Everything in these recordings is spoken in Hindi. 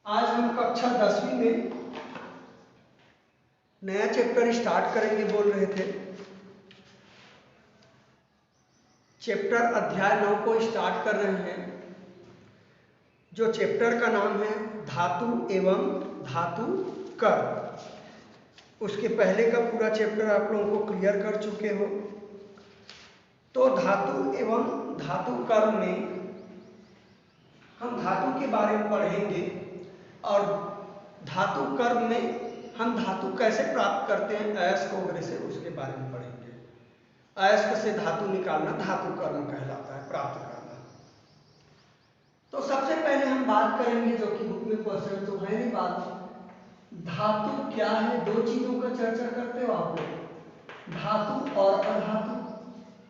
आज हम कक्षा 10वीं में नया चैप्टर स्टार्ट करेंगे बोल रहे थे। चैप्टर अध्याय 9 को स्टार्ट कर रहे हैं, जो चैप्टर का नाम है धातु एवं धातु कर। उसके पहले का पूरा चैप्टर आप लोगों को क्लियर कर चुके हो। तो धातु एवं धातु कर में हम धातु के बारे में पढ़ेंगे और धातु कर्म में हम धातु कैसे प्राप्त करते हैं अयस्क वगैरह से, उसके बारे में पढ़ेंगे। अयस्क से धातु निकालना धातु कर्म कहलाता है, प्राप्त करना। तो सबसे पहले हम बात करेंगे, जो कि बुक में क्वेश्चन तो है नहीं, बात धातु क्या है। दो चीजों का चर्चा करते हो आप लोग, धातु और अधातु।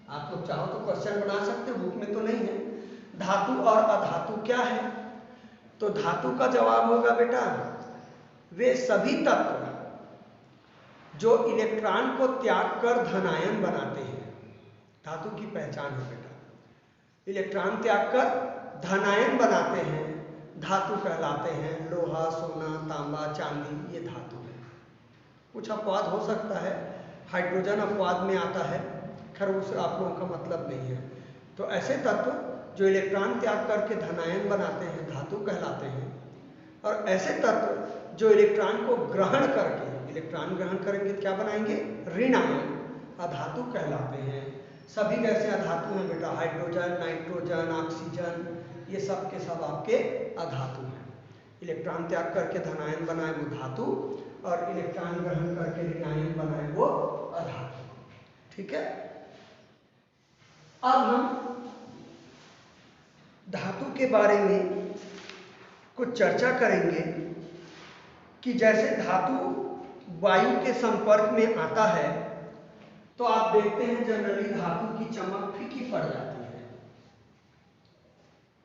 आप लोग चाहो तो क्वेश्चन बना सकते हो, बुक में तो नहीं है। धातु और अधातु क्या है? तो धातु का जवाब होगा बेटा, वे सभी तत्व जो इलेक्ट्रॉन को त्याग कर धनायन बनाते हैं। धातु की पहचान है बेटा, इलेक्ट्रॉन त्याग कर धनायन बनाते हैं, धातु कहलाते हैं। लोहा, सोना, तांबा, चांदी ये धातु है। कुछ अपवाद हो सकता है, हाइड्रोजन अपवाद में आता है, खैर उस आप लोगों का मतलब नहीं है। तो ऐसे तत्व जो इलेक्ट्रॉन त्याग करके धनायन बनाते हैं धातु कहलाते हैं, और ऐसे तत्व जो इलेक्ट्रॉन को ग्रहण करके, इलेक्ट्रॉन ग्रहण करेंगे क्या बनाएंगे, ऋणायन, अधातु कहलाते हैं। सभी कैसे अधातु हैं बेटा, हाइड्रोजन, नाइट्रोजन, ऑक्सीजन, ये सब के सब आपके अधातु हैं। इलेक्ट्रॉन त्याग करके धनायन बनाए वो धातु, और इलेक्ट्रॉन ग्रहण करके ऋणायन बनाए वो अधातु। ठीक है। अब हम धातु के बारे में कुछ चर्चा करेंगे कि जैसे धातु वायु के संपर्क में आता है तो आप देखते हैं जनरली धातु की चमक फीकी पड़ जाती है।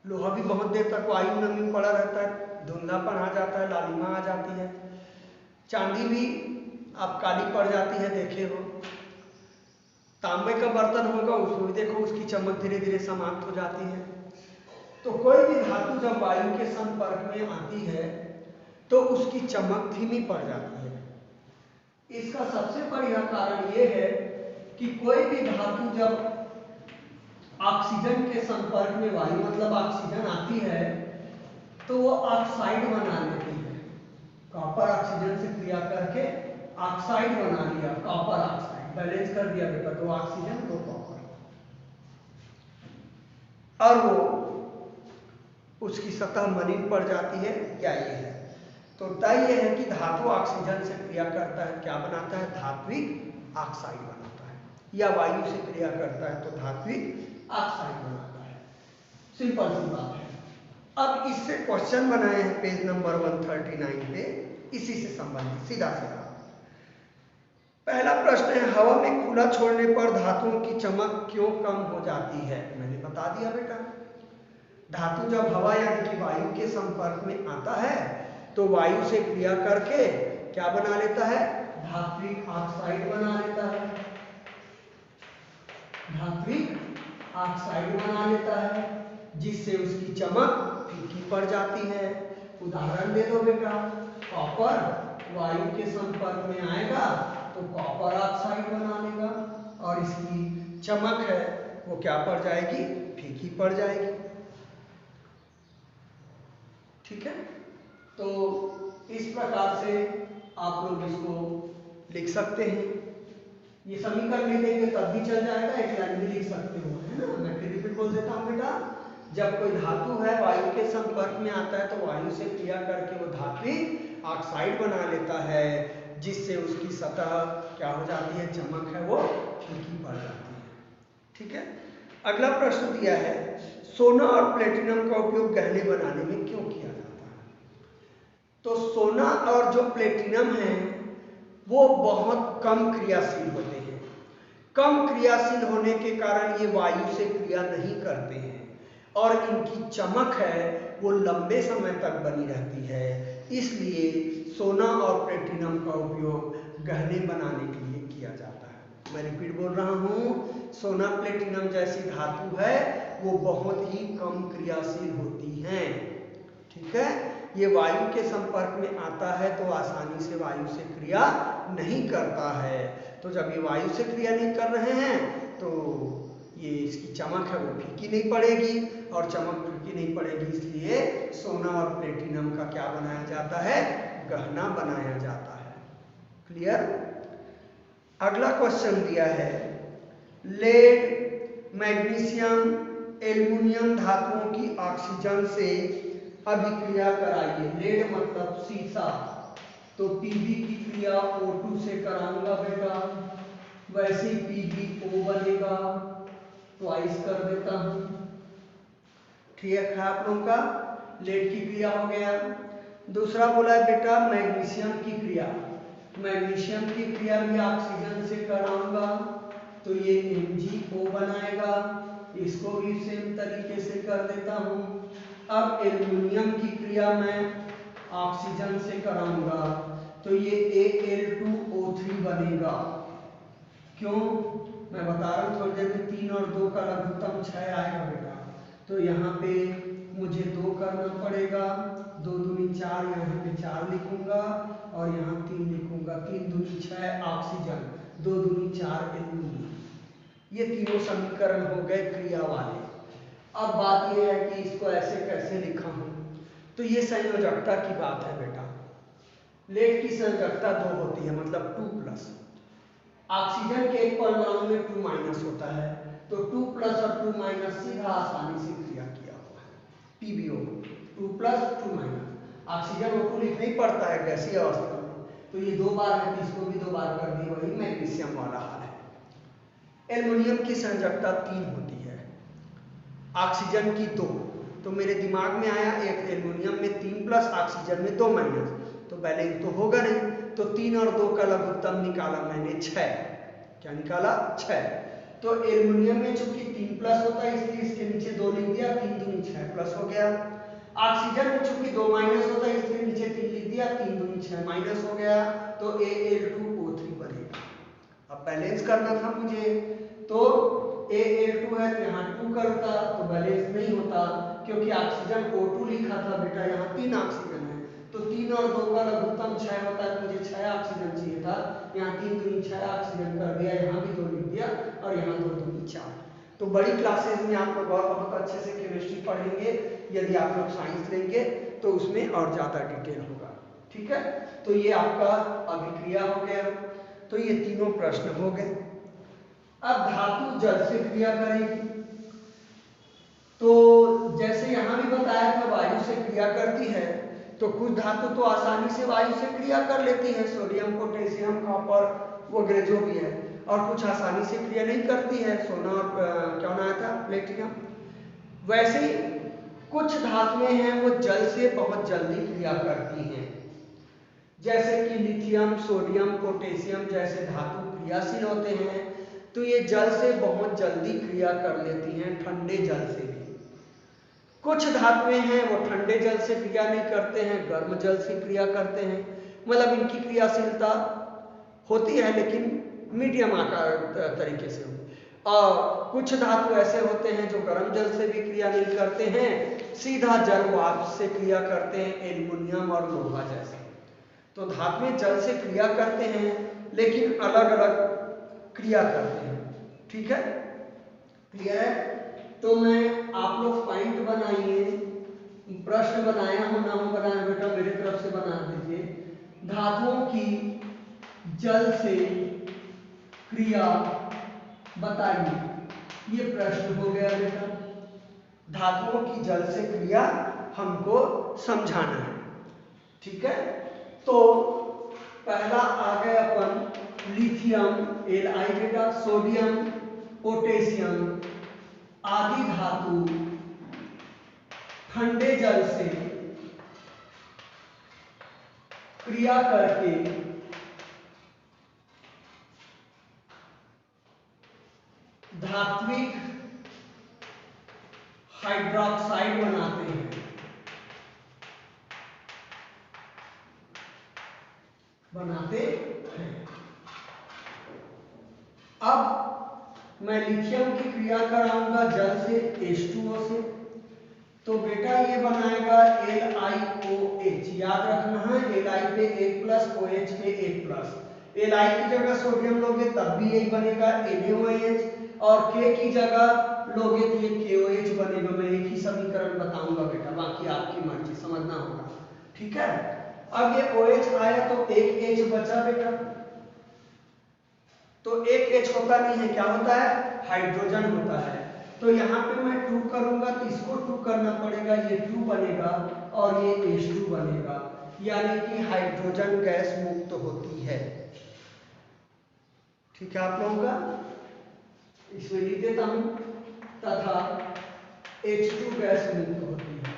लोहा भी बहुत देर तक वायु नमी में पड़ा रहता है, धुंधलापन आ जाता है, लालिमा आ जाती है। चांदी भी आप काली पड़ जाती है, देखे हो। तांबे का बर्तन होगा, उसको भी देखो, उसकी चमक धीरे धीरे समाप्त हो जाती है। तो कोई भी धातु जब वायु के संपर्क में आती है तो उसकी चमक धीमी पड़ जाती है। इसका सबसे बढ़िया कारण यह है कि कोई भी धातु जब ऑक्सीजन के संपर्क में, वायु मतलब ऑक्सीजन आती है, तो वो ऑक्साइड बना लेती है। कॉपर ऑक्सीजन से क्रिया करके ऑक्साइड बना लिया, कॉपर ऑक्साइड बैलेंस कर दिया बेटा, तो ऑक्सीजन तो कॉपर, और वो उसकी सतह मलिन पड़ जाती है। क्या ये है? तो तय यह है कि धातु ऑक्सीजन से क्रिया करता है, क्या बनाता है, धात्विक ऑक्साइड बनाता है, या वायु से क्रिया करता है तो धात्विक ऑक्साइड बनाता है। सिंपल सी बात है। अब इससे क्वेश्चन बनाए हैं पेज नंबर 139 पे, इसी से संबंधित सीधा सीधा। पहला प्रश्न है, हवा में खुला छोड़ने पर धातुओं की चमक क्यों कम हो जाती है? मैंने बता दिया बेटा, धातु जब हवा यानी कि वायु के संपर्क में आता है तो वायु से क्रिया करके क्या बना लेता है, धात्विक ऑक्साइड बना लेता है, धात्विक ऑक्साइड बना लेता है, जिससे उसकी चमक फीकी पड़ जाती है। उदाहरण दे दो बेटा, कॉपर वायु के संपर्क में आएगा तो कॉपर ऑक्साइड बना लेगा, और इसकी चमक है वो क्या पड़ जाएगी, फीकी पड़ जाएगी। ठीक है। तो इस प्रकार से आप लोग इसको लिख सकते हैं। ये समीकरण लिख देंगे तब भी चल जाएगा, एक लाइन भी लिख सकते हो, है ना। मैं फिर रिपीट बोल देता हूँ बेटा, जब कोई धातु है वायु के संपर्क में आता है तो वायु से क्रिया करके वो धात्विक ऑक्साइड बना लेता है, जिससे उसकी सतह क्या हो जाती है, चमक है वो फीकी पड़ जाती है। ठीक है। अगला प्रश्न दिया है, सोना और प्लेटिनम का उपयोग गहने बनाने में क्यों किया जाता है? तो सोना और जो प्लेटिनम है वो बहुत कम क्रियाशील होते हैं। कम क्रियाशील होने के कारण ये वायु से क्रिया नहीं करते हैं, और इनकी चमक है वो लंबे समय तक बनी रहती है। इसलिए सोना और प्लेटिनम का उपयोग गहने बनाने के लिए किया जाता है। मैं रिपीट बोल रहा हूँ, सोना प्लेटिनम जैसी धातु है वो बहुत ही कम क्रियाशील होती हैं। ठीक है। ये वायु के संपर्क में आता है तो आसानी से वायु से क्रिया नहीं करता है। तो जब ये वायु से क्रिया नहीं कर रहे हैं तो ये इसकी चमक है वो फीकी नहीं पड़ेगी, और चमक फीकी नहीं पड़ेगी इसलिए सोना और प्लेटिनम का क्या बनाया जाता है, गहना बनाया जाता है। क्लियर। अगला क्वेश्चन दिया है, लेड, मैग्नीशियम, एल्युमिनियम धातुओं की ऑक्सीजन से अभिक्रिया कराइए। लेड मतलब शीशा, तो Pb की क्रिया O2 से कराऊंगा बेटा, वैसे ही PbO बनेगा, ट्वाइस कर देता हूं। ठीक है आप लोगों का लेड की क्रिया हो गया। दूसरा बोला है बेटा मैग्नीशियम की क्रिया, मैग्नीशियम की क्रिया भी ऑक्सीजन से कराऊंगा तो ये MgO बनाएगा, इसको भी सेम तरीके से कर देता हूं। अब एल्युमिनियम की क्रिया मैं ऑक्सीजन से कराऊंगा तो ये Al2O3 बनेगा। क्यों, मैं बता रहा हूँ थोड़ी देर में, 3 और 2 का लघुत्तम 6 आएगा बेटा, तो यहाँ पे मुझे 2 करना पड़ेगा, 2 दूनी 4, यहाँ पे 4 लिखूंगा और यहाँ 3 लिखूंगा, 3 दूनी 6 ऑक्सीजन, 2 दूनी 4 एल्युमिनियम। ये तीनों समीकरण हो गए क्रिया वाले। अब बात यह है कि इसको ऐसे कैसे लिखा हूं, तो ये संयोजकता की बात है बेटा। लेड की संयोजकता 2 होती है, मतलब 2+। ऑक्सीजन के एक परमाणु में 2- होता है, तो 2+ और 2- सीधा आसानी से क्रिया किया हुआ है, PbO 2+, 2-। ऑक्सीजन O2 लिखना ही पड़ता है गैसीय अवस्था में, तो ये 2 बार है, इसको भी 2 बार कर दी, वही मैग्नीशियम वाला हाल है। एल्युमिनियम की संयोजकता 3 होती है, ऑक्सीजन की 2। तो मेरे दिमाग में आया एक एल्युमिनियम में 3+, ऑक्सीजन में 2-, तो बैलेंस तो होगा नहीं, तो 3 और 2 का लघुत्तम निकाला मैंने 6। क्या निकाला, 6। तो एल्युमिनियम में चूंकि 3+ होता है इसलिए इसके नीचे 2 लिख दिया, 3 दूनी 6+ हो गया। ऑक्सीजन में चूंकि 2- होता है इसलिए नीचे 3 लिख दिया, 3 दूनी 6- हो गया, तो Al2O3 बनेगा। अब बैलेंस करना था मुझे, तो Al2 है तो यहाँ 2 करता तो बैलेंस नहीं होता, क्योंकि ऑक्सीजन O2 लिखा था बेटा, यहाँ 3 ऑक्सीजन है, तो 3 और 2 का लघुत्तम 6 होता है, मुझे 6 ऑक्सीजन चाहिए था, यहाँ 3 दूनी 6 ऑक्सीजन कर दिया, यहाँ भी 2 लिख दिया और यहाँ 2 दूनी 4। तो बड़ी क्लासेस में आप लोग और बहुत अच्छे से केमिस्ट्री पढ़ेंगे, यदि आप लोग साइंस लेंगे तो उसमें और ज़्यादा डिटेल होगा। ठीक है, तो ये आपका अभिक्रिया हो गया, तो ये तीनों प्रश्न हो गए। अब धातु जल से क्रिया करेगी, तो जैसे यहां भी बताया था वायु से क्रिया करती है, तो कुछ धातु तो आसानी से वायु से क्रिया कर लेती है, सोडियम, पोटेशियम, कॉपर वगैरह जो भी है, और कुछ आसानी से क्रिया नहीं करती है, सोना और क्या नाम था, प्लेटिनम। वैसे ही कुछ धातुएं हैं वो जल से बहुत जल्दी क्रिया करती हैं, जैसे कि लिथियम, सोडियम, पोटेशियम जैसे धातु क्रियाशील होते हैं, तो ये जल से बहुत जल्दी क्रिया कर लेती हैं, ठंडे जल से भी। कुछ धातुएं हैं वो ठंडे जल से क्रिया नहीं करते हैं, गर्म जल से क्रिया करते हैं, मतलब इनकी क्रियाशीलता होती है लेकिन मीडियम आकार तरीके से होती है। और कुछ धातु ऐसे होते हैं जो गर्म जल से भी क्रिया नहीं करते हैं, सीधा जल वाष्प से क्रिया करते हैं, एल्युमिनियम और लोहा जैसे। तो धातुएं जल से क्रिया करते हैं लेकिन अलग अलग क्रिया करते हैं। ठीक है, क्लियर है। तो मैं आप लोग पॉइंट बनाइए, प्रश्न बनाया हो ना हो बनाया बेटा मेरे तरफ से बना दीजिए। धातुओं की जल से क्रिया बताइए, ये प्रश्न हो गया बेटा। धातुओं की जल से क्रिया हमको समझाना है। ठीक है, तो पहला आ गए अपन लिथियम Li बेटा, सोडियम, पोटेशियम आदि धातु ठंडे जल से क्रिया करके धात्विक हाइड्रोक्साइड बनाते हैं। अब मैं लिथियम की क्रिया कराऊंगा जल से H2O से, तो बेटा ये बनाएगा LiOH, याद रखना है Li पे 1 प्लस OH पे 1 प्लस। Li की जगह सोडियम लोगे तब भी यही बनेगा NaOH, और K की जगह लोगे तो ये KOH बनेगा। मैं एक ही समीकरण बताऊंगा बेटा, बाकी आपकी मर्जी, समझना होगा, ठीक है। अब ये OH आया तो एक H बचा बेटा, तो एक H होता नहीं है, क्या होता है, हाइड्रोजन होता है। तो यहाँ पे मैं 2 करूंगा तो इसको 2 करना पड़ेगा, ये 2 बनेगा और ये H2 बनेगा, यानी कि हाइड्रोजन गैस मुक्त होती है। ठीक है आप लोगों का, इसमें लिख देता हूं, तथा H2 गैस मुक्त होती है।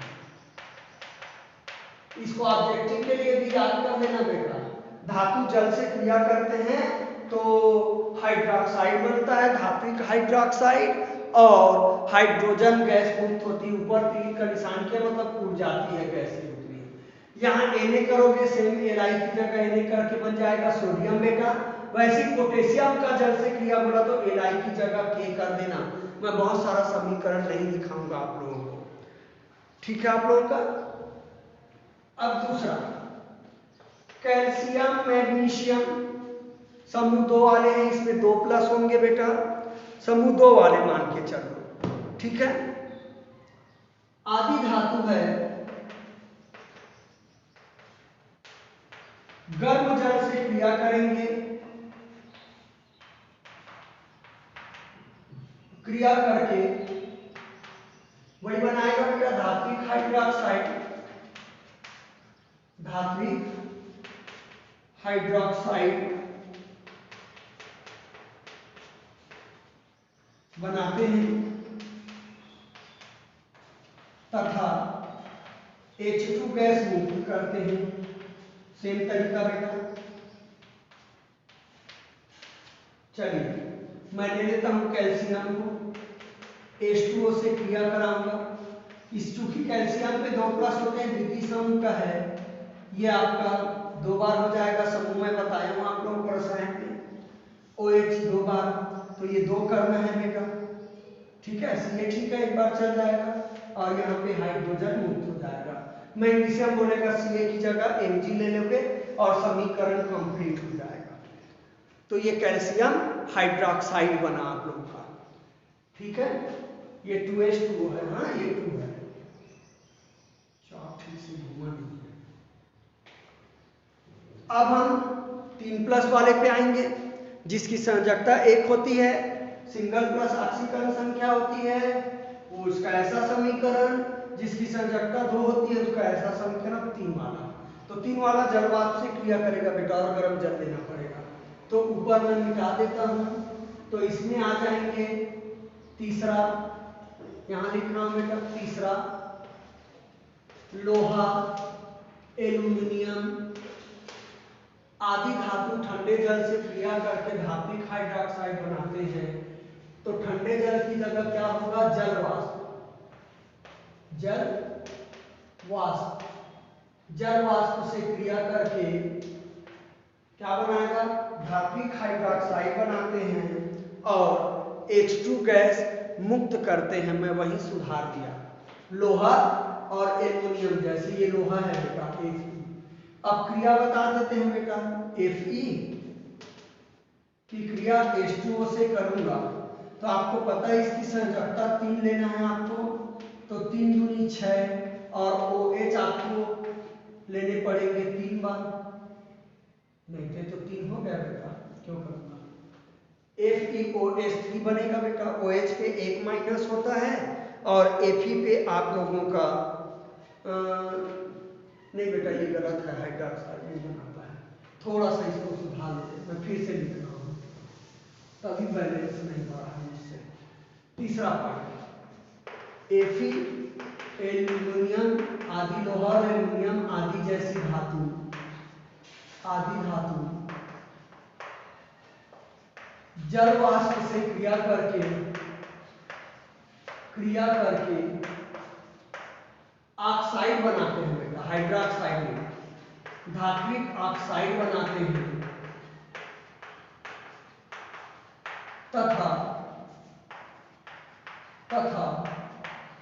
इसको ऑब्जेक्टिव के लिए भी याद कर लेना बेटा। धातु जल से क्रिया करते हैं तो हाइड्रोक्साइड बनता है, धात्विक हाइड्रोक्साइड, और हाइड्रोजन गैस मुक्त होती है। ऊपर तीर का निशान किया मतलब उड़ जाती है गैस के रूप में। यहाँ Na करोगे सेम Li की जगह Na करके बन जाएगा सोडियम बेटा। वैसे पोटेशियम का जल से क्रिया बोला तो Li की जगह K कर देना। मैं बहुत सारा समीकरण नहीं दिखाऊंगा आप लोगों को, ठीक है आप लोगों का। अब दूसरा, कैल्शियम मैग्नीशियम समूह 2 वाले हैं, इसमें 2 प्लस होंगे बेटा, समूह 2 वाले मान के चलो, ठीक है। आदि धातु है, गर्म जल से क्रिया करेंगे, क्रिया करके वही बनाएगा बेटा धात्विक हाइड्रोक्साइड, धात्विक हाइड्रोक्साइड बनाते हैं, तथा H2 गैस मुक्त करते हैं। सेम तरीका बेटा। चलिए मैं ले लेता हूं कैल्शियम को, H2O से क्रिया कराऊंगा। इस चूंकि कैल्शियम पे 2 प्लस होते हैं, द्वितीय समूह का है, ये आपका 2 बार हो जाएगा। समूह में बताया हूं आप लोगों को रसायन में, OH 2 बार, तो ये 2 करना है बेटा, ठीक है। ये ठीक है, एक बार चल जाएगा, और यहाँ पे हाइड्रोजन मुक्त हो जाएगा। मैग्नीशियम बोलेगा Ca की जगह Mg ले लोगे और समीकरण कंप्लीट हो जाएगा। तो ये कैल्शियम हाइड्रोक्साइड बना आप लोगों का, ठीक है। ये 2H2O है, हाँ ये 2 है, चाप ठीक से घुमा नहीं है। अब हम 3 प्लस वाले पे आएंगे, जिसकी संयोजकता 1 होती है, सिंगल प्लस ऑक्सीकरण संख्या होती है, वो उसका ऐसा समीकरण, जिसकी संयोजकता 2 होती है उसका ऐसा समीकरण 3 वाला। तो 3 वाला जल वाष्प से क्रिया करेगा बेटा, और गर्म जल देना पड़ेगा। तो ऊपर मैं मिटा देता हूं, तो इसमें आ जाएंगे तीसरा, यहां लिख रहा हूं बेटा तीसरा, लोहा, एल्यूमिनियम आदि धातु ठंडे जल से क्रिया करके धात्विक हाइड्रोक्साइड बनाते हैं। तो ठंडे जल की जगह क्या होगा, जल वाष्प, जल वाष्प, जल वाष्प से क्रिया करके क्या बनाएगा, धात्विक हाइड्रोक्साइड बनाते हैं और H2 गैस मुक्त करते हैं। मैं वही सुधार दिया, लोहा और एल्युमिनियम, जैसे ये लोहा है बेटा Fe। अब क्रिया बता देते हैं बेटा, Fe की क्रिया H2O से करूंगा तो आपको पता है इसकी संयोजकता 3 लेना है आपको, तो 3 दूनी 6, और OH आपको लेने पड़ेंगे 3 बार, नहीं थे तो 3 हो गया बेटा, क्यों करूंगा। FeOH3 बनेगा बेटा, OH पे 1 माइनस होता है और Fe पे आप लोगों का नहीं बेटा ये गलत है, हाइड्रोक्साइड नहीं बनाता है, थोड़ा सा इसको सुधार लेते, मैं फिर से लिख रहा हूँ, तभी बैलेंस नहीं हो रहा है मुझसे। तीसरा पॉइंट, Fe एल्यूमिनियम आदि लोहा और एल्यूमिनियम आदि जैसी धातु, आदि धातु जल वाष्प से क्रिया करके ऑक्साइड बनाते हैं बेटा, हाइड्रोक्साइड में धात्विक ऑक्साइड बनाते हैं, तथा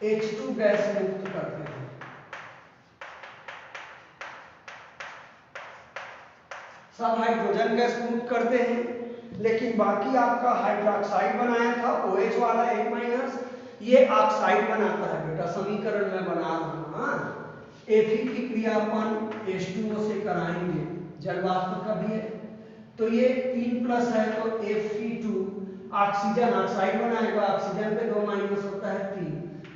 H2 गैस मुक्त करते हैं। सब हाइड्रोजन गैस मुक्त करते हैं, लेकिन बाकी आपका हाइड्रोक्साइड बनाया था OH वाला H-, ये ऑक्साइड बनाता है बेटा। समीकरण में बना रहा हूं। Fe की क्रिया अपन H2O से कराएंगे, जल वाष्प का भी है, तो ये 3+ है तो Fe2 ऑक्सीजन ऑक्साइड बनाएगा, ऑक्सीजन पे 2 माइनस होता है 3।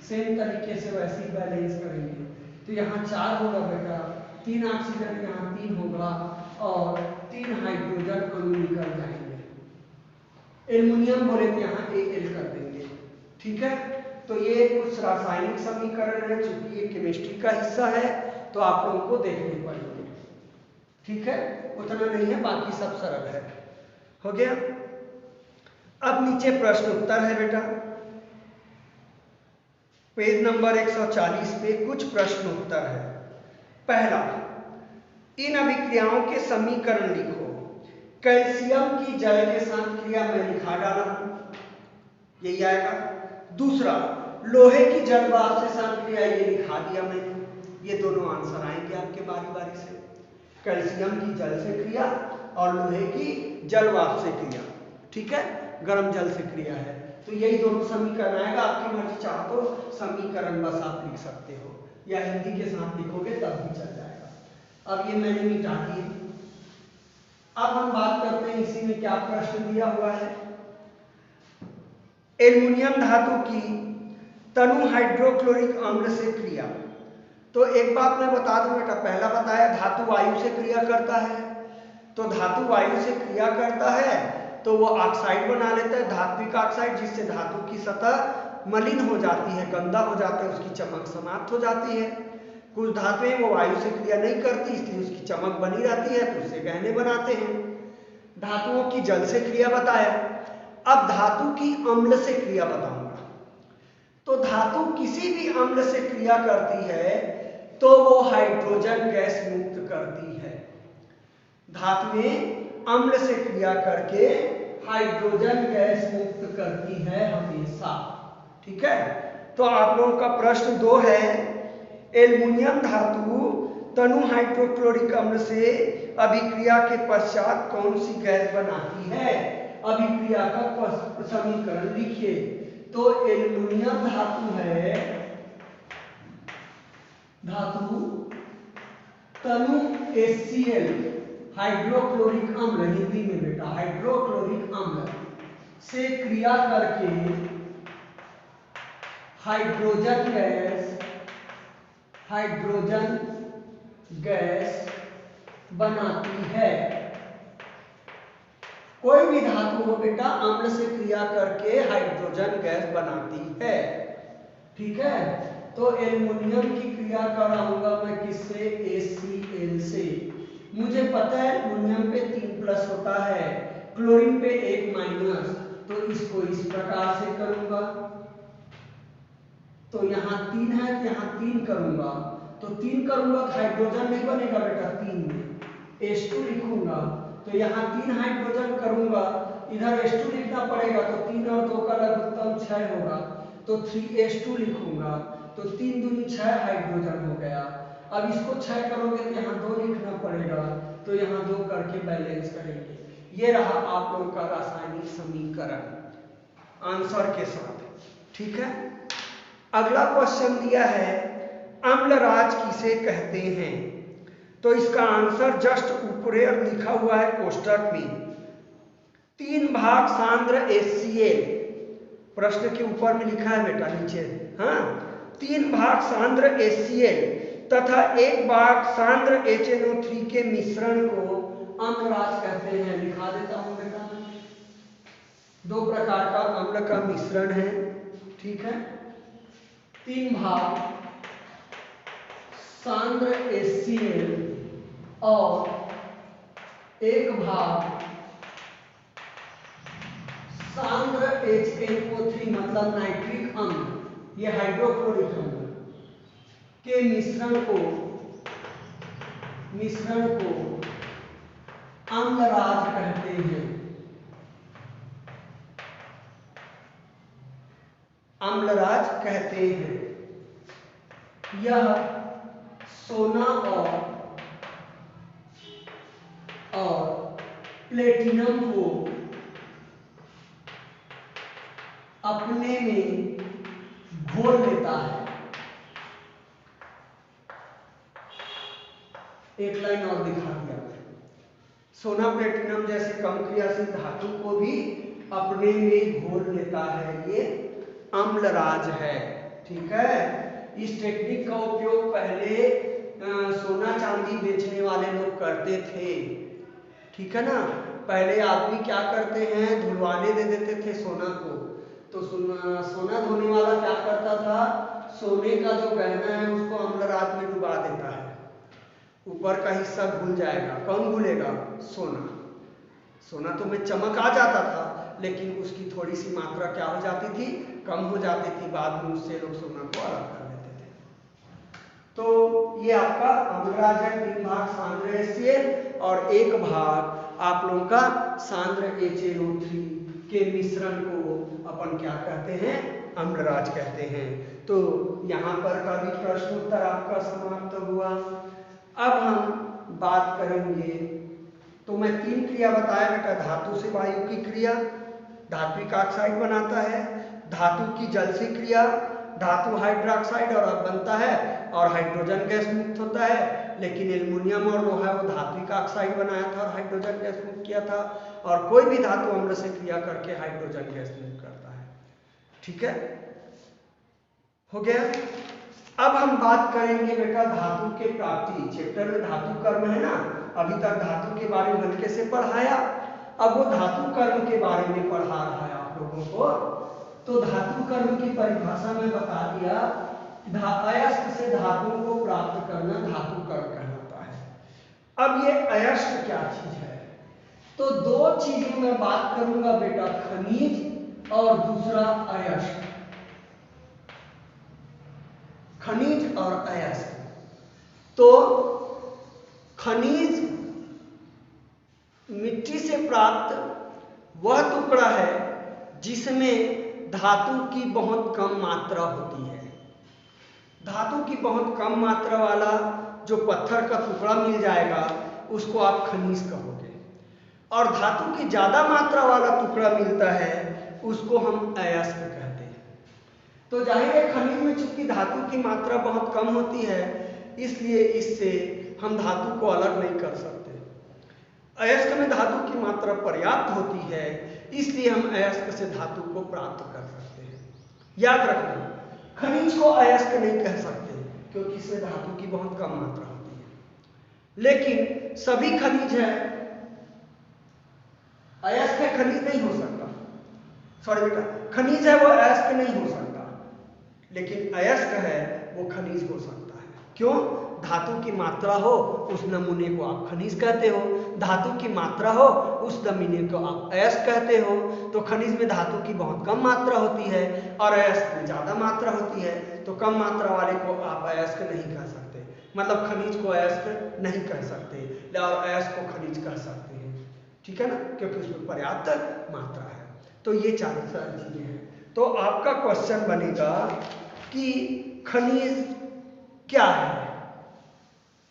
सेम तरीके से वैसे ही बैलेंस करेंगे, तो यहाँ 4 होगा बेटा, 3 ऑक्सीजन यहाँ 3 होगा और 3 हाइड्रोजन अणु निकल जाएंगे। एल्युमिनियम बोले तो यहाँ Al कर देंगे, ठीक है। तो ये कुछ रासायनिक समीकरण है, चूंकि ये केमिस्ट्री का हिस्सा है तो आप लोगों को देखने पड़ेंगे, ठीक है। उतना नहीं है, बाकी सब सरल है। हो गया। अब नीचे प्रश्न उत्तर है बेटा, पेज नंबर 140 पे कुछ प्रश्न उत्तर है। पहला, इन अभिक्रियाओं के समीकरण लिखो। कैल्शियम की जल के साथ क्रिया में लिखा डाला हूं, यही आएगा। दूसरा, लोहे की जल वाष्प से साथ क्रिया, ये लिखा दिया मैंने। ये दोनों आंसर आएंगे आपके बारी बारी से। कैल्शियम की जल से क्रिया और लोहे की जल वाष्प से क्रिया, ठीक है, गर्म जल से क्रिया है, तो यही दोनों समीकरण आएगा। आपकी मर्जी, चाहो तो समीकरण बस आप लिख सकते हो या हिंदी के साथ लिखोगे तब भी चल जाएगा। अब ये मैंने मिटा दिए। अब हम बात करते हैं इसी में क्या प्रश्न दिया हुआ है। एल्युमिनियम धातु की तनु हाइड्रोक्लोरिक अम्ल से क्रिया। तो एक बात मैं बता दूं बेटा, पहला बताया धातु वायु से क्रिया करता है, तो धातु वायु से क्रिया करता है तो वो ऑक्साइड बना लेता है, धात्विक ऑक्साइड, जिससे धातु की सतह मलिन हो जाती है, गंदा हो जाता है, उसकी चमक समाप्त हो जाती है। कुछ धातुएं वो वायु से क्रिया नहीं करती, इसलिए उसकी चमक बनी रहती है, तो उससे गहने बनाते हैं। धातुओं की जल से क्रिया बताया। अब धातु की अम्ल से क्रिया बताऊंगा। तो धातु किसी भी अम्ल से क्रिया करती है तो वो हाइड्रोजन गैस मुक्त करती है। धातुएं अम्ल से क्रिया करके हाइड्रोजन गैस मुक्त करती है हमेशा, ठीक है। तो आप लोगों का प्रश्न 2 है, एल्युमिनियम धातु तनु हाइड्रोक्लोरिक अम्ल से अभिक्रिया के पश्चात कौन सी गैस बनाती है? अभिक्रिया का समीकरण लिखिए। तो एल्युमिनियम धातु है, धातु तनु HCl हाइड्रोक्लोरिक अम्ल, हिंदी में बेटा हाइड्रोक्लोरिक अम्ल से क्रिया करके हाइड्रोजन गैस बनाती है। कोई भी धातु हो बेटा अम्ल से क्रिया करके हाइड्रोजन गैस बनाती है, ठीक है। तो एल्युमिनियम की क्रिया कराऊंगा मैं किससे? HCl से। मुझे पता है एल्युमिनियम पे 3+ होता है, क्लोरीन पे 1-, तो इसको इस प्रकार से करूंगा। तो यहाँ 3 है तो यहाँ 3 करूंगा, तो 3 करूंगा तो हाइड्रोजन नहीं बनेगा बेटा, 3 में H2 लिखूंगा, तो यहाँ 3 हाइड्रोजन करूंगा, इधर H2 लिखना पड़ेगा, तो 3 और 2 का लघुत्तम 6 होगा, तो 3H2 लिखूंगा, तो 3 दूनी 6 हाइड्रोजन हो गया। अब इसको 6 करोगे तो यहाँ 2 लिखना पड़ेगा, तो यहाँ 2 करके बैलेंस करेंगे। ये रहा आप लोगों का रासायनिक समीकरण आंसर के साथ, ठीक है। अगला क्वेश्चन दिया है, अम्लराज किसे कहते हैं? तो इसका आंसर जस्ट ऊपर लिखा हुआ है कोष्टक में, 3 भाग सांद्र HCl, प्रश्न के ऊपर में लिखा है बेटा नीचे, हाँ, 3 भाग सांद्र HCl तथा 1 भाग सांद्र HNO3 के मिश्रण को अम्लराज कहते हैं। लिखा देता हूं बेटा, 2 प्रकार का अम्ल का मिश्रण है, ठीक है। 3 भाग सांद्र HCl और 1 भाग सांद्र HNO3 मतलब नाइट्रिक अम्ल, ये हाइड्रोक्लोरिक अम्ल के मिश्रण को अम्लराज कहते हैं। अम्लराज कहते हैं। यह सोना और प्लेटिनम को अपने में घोल लेता है। एक लाइन और दिखा दिया, सोना प्लेटिनम जैसे कम क्रियाशील धातु को भी अपने में घोल लेता है, ये अम्लराज है। ठीक है, इस टेक्निक का उपयोग पहले सोना चांदी बेचने वाले लोग करते थे। ठीक है ना, पहले आदमी क्या करते हैं, धुलवाने दे देते थे सोना को, तो सोना धोने वाला क्या करता था, सोने का जो गहना है उसको अम्लराज में डुबा देता है, ऊपर का हिस्सा घुल जाएगा। कौन घुलेगा, सोना। सोना तो में चमक आ जाता था, लेकिन उसकी थोड़ी सी मात्रा क्या हो जाती थी, कम हो जाती थी। बाद में उससे लोग सोना को अलग कर लेते थे। तो ये आपका अम्लराज है, 3 भाग सांद्र HCl और 1 भाग आप लोगों का सांद्र HNO3 के मिश्रण को अपन क्या कहते हैं, अम्लराज कहते हैं। तो यहाँ पर का भी प्रश्न उत्तर आपका समाप्त हुआ। अब हम बात करेंगे, तो मैं 3 क्रिया बताया बेटा, धातु से वायु की क्रिया, धात्विक ऑक्साइड बनाता है, धातु की जल से क्रिया, धातु हाइड्रोक्साइड और अब बनता है और हाइड्रोजन गैस मुक्त होता है। लेकिन एल्युमिनियम और लोहा वो धात्विक ऑक्साइड बनाया था और हाइड्रोजन गैस मुक्त किया था, और कोई भी धातु अम्ल से क्रिया करके हाइड्रोजन गैस मुक्त करता है। ठीक है, हो गया। अब हम बात करेंगे बेटा धातु के प्राप्ति। चैप्टर में धातु कर्म है ना, अभी तक धातु के बारे में हल्के से पढ़ाया, अब वो धातु कर्म के बारे में पढ़ा रहा है आप लोगों को। तो धातु कर्म की परिभाषा में बता दिया, अयस्क से धातुओं को प्राप्त करना धातु कर्म कहलाता है। अब ये अयस्क क्या चीज है, तो 2 चीजें मैं बात करूंगा बेटा, खनिज और दूसरा अयस्क। खनिज और अयस्क। तो खनिज मिट्टी से प्राप्त वह टुकड़ा है जिसमें धातु की बहुत कम मात्रा होती है। धातु की बहुत कम मात्रा वाला जो पत्थर का टुकड़ा मिल जाएगा उसको आप खनिज कहोगे, और धातु की ज्यादा मात्रा वाला टुकड़ा मिलता है उसको हम अयस्क कहते हैं। तो जाहिर है खनिज में चूंकि धातु की मात्रा बहुत कम होती है, इसलिए इससे हम धातु को अलग नहीं कर सकते। अयस्क में धातु की मात्रा पर्याप्त होती है, इसलिए हम अयस्क से धातु को प्राप्त कर सकते हैं। याद रखना, खनिज को अयस्क नहीं कह सकते क्योंकि इसमें धातु की बहुत कम मात्रा होती है। लेकिन सभी खनिज है, अयस्क है खनिज नहीं हो सकता, सॉरी बेटा, खनिज है वो अयस्क नहीं हो सकता, लेकिन अयस्क है वो खनिज हो सकता है। क्यों, धातु की मात्रा हो उस नमूने को आप खनिज कहते हो, धातु की मात्रा हो उस नमूने को आप अयस्क कहते हो। तो खनिज में धातु की बहुत कम मात्रा होती है और अयस्क में ज्यादा मात्रा होती है, तो कम मात्रा वाले को आप अयस्क नहीं कह सकते, मतलब खनिज को अयस्क नहीं कह सकते और अयस्क को खनिज कह सकते हैं। ठीक है ना, क्योंकि उसमें पर्याप्त मात्रा है। तो ये 4 चीजें हैं। तो आपका क्वेश्चन बनेगा कि खनिज क्या है,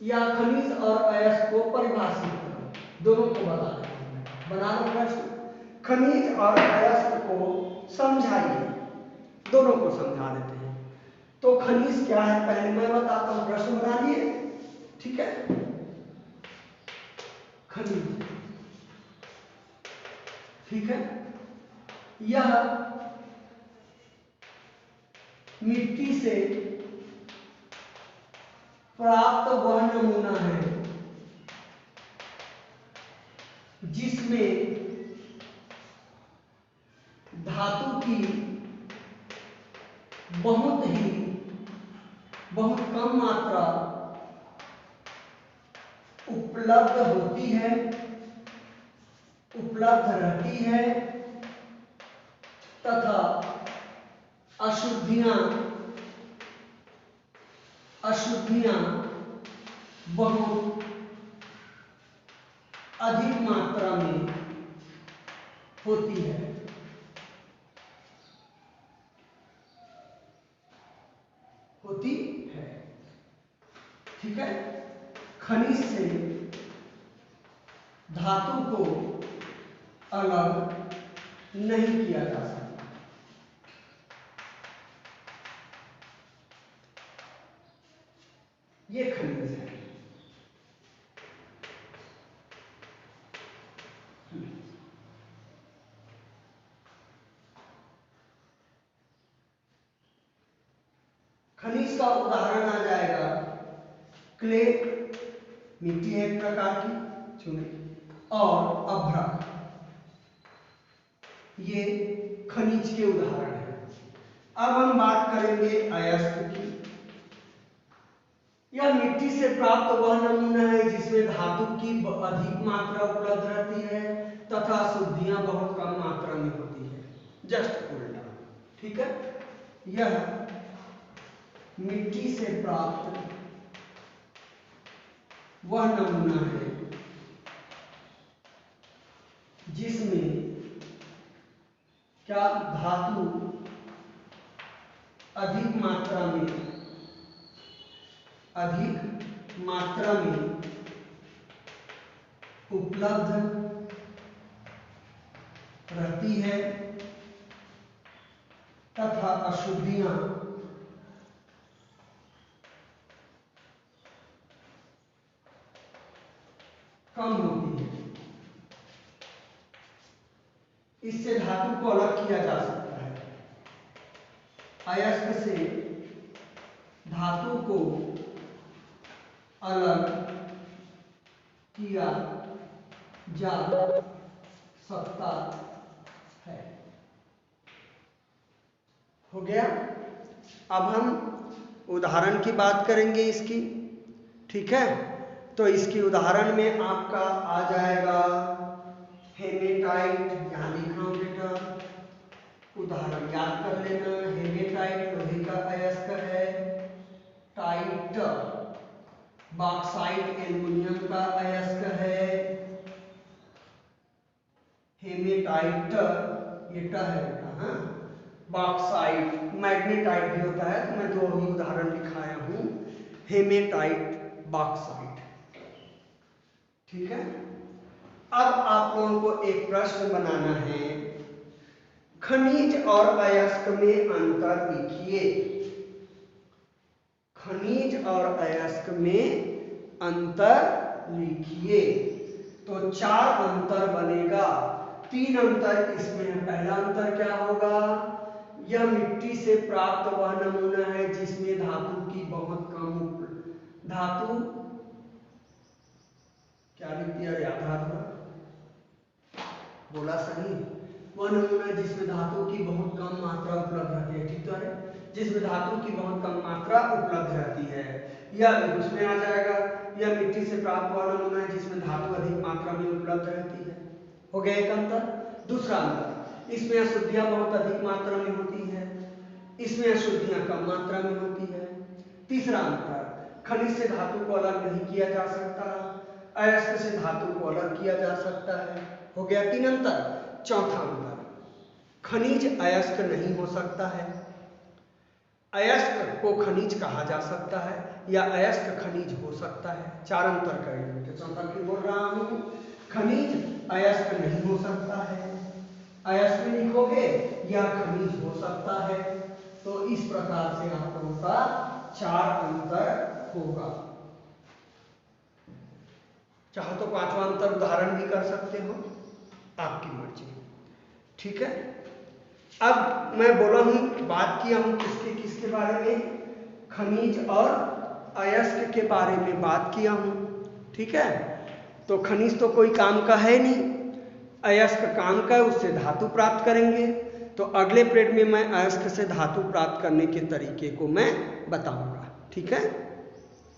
या खनिज और अयस्क को परिभाषित करो, दोनों को बता दें। बना लो प्रश्न, खनिज और अयस्क को समझाइए, दोनों को समझा देते हैं। तो खनिज क्या है पहले मैं बताता हूं, प्रश्न बना लिए। ठीक है, खनिज, ठीक है, यह मिट्टी से प्राप्त वह नमूना है जिसमें धातु की बहुत कम मात्रा उपलब्ध होती है, उपलब्ध रहती है, तथा अशुद्धियां बहुत अधिक मात्रा में होती है। ठीक है, खनिज से धातु को अलग नहीं किया जा सकता। ये खनिज है। खनिज का उदाहरण आ जाएगा क्ले, मिट्टी है एक प्रकार की, चूने, और अभ्रक, ये खनिज के उदाहरण हैं। अब हम बात करेंगे अयस्क की। यह मिट्टी से प्राप्त वह नमूना है जिसमें धातु की अधिक मात्रा उपलब्ध रहती है तथा शुद्धियां बहुत कम मात्रा में होती है। जस्ट उल्टा, ठीक है। यह मिट्टी से प्राप्त वह नमूना है जिसमें क्या धातु अधिक मात्रा में उपलब्ध रहती है तथा अशुद्धियां कम होती है। इससे धातु को अलग किया जा सकता है। अयस्क से धातु को अलग किया जा सकता है। हो गया। अब हम उदाहरण की बात करेंगे इसकी, ठीक है। तो इसकी उदाहरण में आपका आ जाएगा हेमेटाइट, यहां लिख रहा हूं बेटा, उदाहरण याद कर लेना। हेमेटाइट लोहे का अयस्क है। टाइट बॉक्साइट एल्युमिनियम का अयस्क है। हेमेटाइट ये ट है बेटा, हाँ। बॉक्साइट, मैग्नेटाइट भी होता है, तो मैं दो ही उदाहरण दिखाया हूं। हेमेटाइट, बॉक्साइट, ठीक है। अब आप लोगों को एक प्रश्न बनाना है, खनिज और अयस्क में अंतर लिखिए। खनिज और अयस्क में अंतर लिखिए। तो 4 अंतर बनेगा। 3 अंतर इसमें है। पहला अंतर क्या होगा, यह मिट्टी से प्राप्त वह नमूना है जिसमें धातु की बहुत कम धातु क्या लिख दिया, आधा बोला सही, वह नमूना जिसमें धातु की बहुत कम मात्रा उपलब्ध रहती है, ठीक तो है, जिसमें धातु की बहुत कम मात्रा उपलब्ध रहती है, यह उसमें आ जाएगा। यह मिट्टी से प्राप्त वह नमूना है जिसमें धातु अधिक मात्रा में उपलब्ध रहती है। हो गया एक अंतर। दूसरा अंतर, इसमें अशुद्धियां बहुत अधिक मात्रा में होती है, इसमें अशुद्धियां कम मात्रा में होती है। तीसरा अंतर, खनिज से धातु को अलग नहीं किया जा सकता, अयस्क से धातु को अलग किया जा सकता है। हो गया 3 अंतर। चौथा अंतर, खनिज अयस्क नहीं हो सकता है, अयस्क को खनिज कहा जा सकता है, या अयस्क खनिज हो सकता है। 4 अंतर करेंगे। तो चौथा क्यों बोल रहा हूं, खनिज अयस्क नहीं हो सकता है, अयस्क लिखोगे या खनिज हो सकता है। तो इस प्रकार से आप लोगों का 4 अंतर होगा। चाहो तो 5वां अंतर उदाहरण भी कर सकते हो, आपकी मर्जी, ठीक है। अब मैं बोला हूं, बात किया हूं किसके बारे में, खनिज और अयस्क के बारे में बात किया हूं, ठीक है। तो खनिज तो कोई काम का है नहीं, अयस्क काम का है, उससे धातु प्राप्त करेंगे। तो अगले पीरियड में मैं अयस्क से धातु प्राप्त करने के तरीके को मैं बताऊंगा, ठीक है।